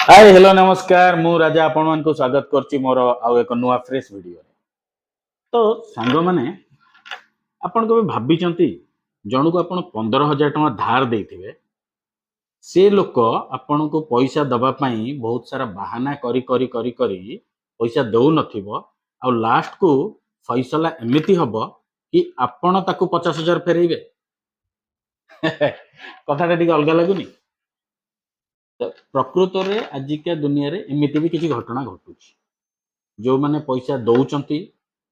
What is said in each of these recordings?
Hi hello नमस्कार मु राजा आपण मान को स्वागत करछि मोर आउ एक नुआ फ्रेश वीडियो। तो सांग माने आपण को भाबी चंती जणु को आपण 15,000 टका धार देथिबे से लोक आपण को पैसा दबा पई बहुत सारा बहाना करी करी करी करी पैसा दउ नथिबो आ लास्ट को फैसला एमिति हबो कि आपण ताकू 50,000 फेरइबे। कथाटा ठीक अलगा लागुनी। तो प्रकृत रे आजिका दुनिया रे एमिति भी किसी घटना घटुची जो माने पैसा दउचंती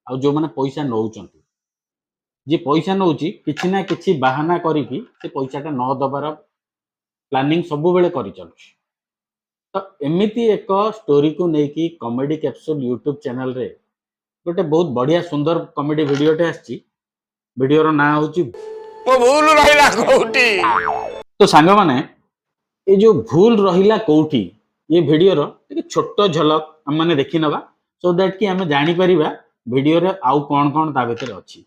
आ जो माने पैसा नउचंती जे पैसा नउची किछि ना किछि बहाना करिकी से पैसाटा न दबार प्लानिंग सब बेले करि चलुची। तो एमिति एक स्टोरी को नेकी कॉमेडी कैप्सूल यूट्यूब चैनल रे गोटे बहुत बढ़िया सुंदर कॉमेडी वीडियोटे आछि। वीडियोर ना होची मो भूल रहिला कोठी। तो सांग माने ये जो भूल रहिला कोठी ये वीडियोर एक छोट झलक हम माने देखि नबा सो दैट कि हमें जानि परिबा वीडियो रे आउ कोन कोन ता भीतर अछि।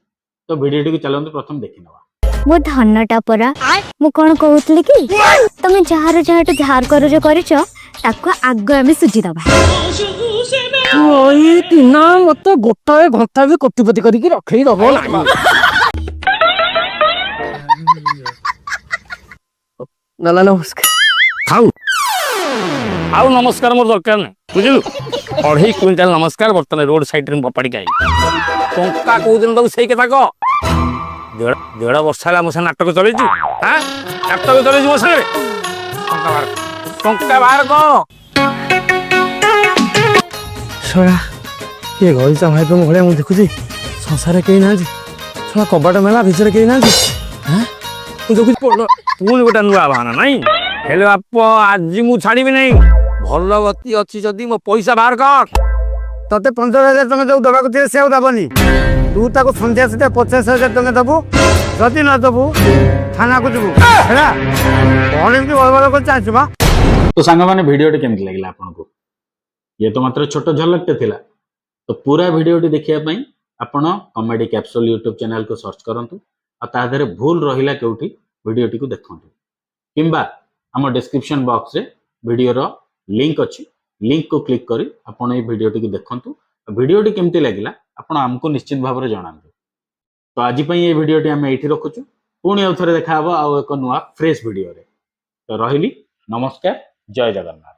तो वीडियो टी चलंतु प्रथम देखि नबा। मो धनटा परा मु कोन कहउतली कि तमे जहार जहाट झार करू जो करिछ ताको आग आमे सुजी दबा। ओई तिना मत गोटाए घंटा भी कोटिपति करिक रखई दबो ना। नाला नमस्कार। आउ नमस्कार मोर दरकार नै बुझिलु 2.5 क्विंटल नमस्कार बर्तन रोड साइड रे पपाड़ी गाई टंका को दिन तो सही कथा को डेढ़ वर्ष है मो नाटक चले हाँ नाटक चले मो सागे टंका बाहर को छोरा ये गईचा भाई पे भले मुझे देखुची संसार कहीं ना छोरा कबाट मेला भितर कहीं ना हाँ देखुची पड़ पुणी गोटे नुआ बाहाना नाई हेले बाप आज मु छाड़ी नहीं भल गति अच्छी जदि मो पैसा बाहर कर तते 15,000 टका जो दबा को से दबनी तू ताको संध्या सुधा 50,000 टका दबु जदि न दबु थाना को जबु हेला कौन एमती बड़ को चाहछु बा। तो सांग माने वीडियो टी केमति लागला आपन को ये तो मात्र छोट झलक ते थिला। तो पूरा वीडियो टी देखिया पई आपण कॉमेडी कैप्सूल यूट्यूब चैनल को सर्च करंतु आ ता धरे भूल रहिला केउठी वीडियो टी को देखंतु किंबा हम डिस्क्रिप्शन बॉक्स रे वीडियो रो लिंक अछि लिंक को क्लिक करी आपण ए वीडियो टी को देखंतु वीडियो टी केमति लागिला आपण हमको निश्चित भाव रे जणांतु। तो आज पई ए वीडियो टी हम एठी रखुछु पुणी आउ थरे देखा हबो आ एक नुआ फ्रेश वीडियो रे। तो रहिली नमस्कार जय जगन्नाथ।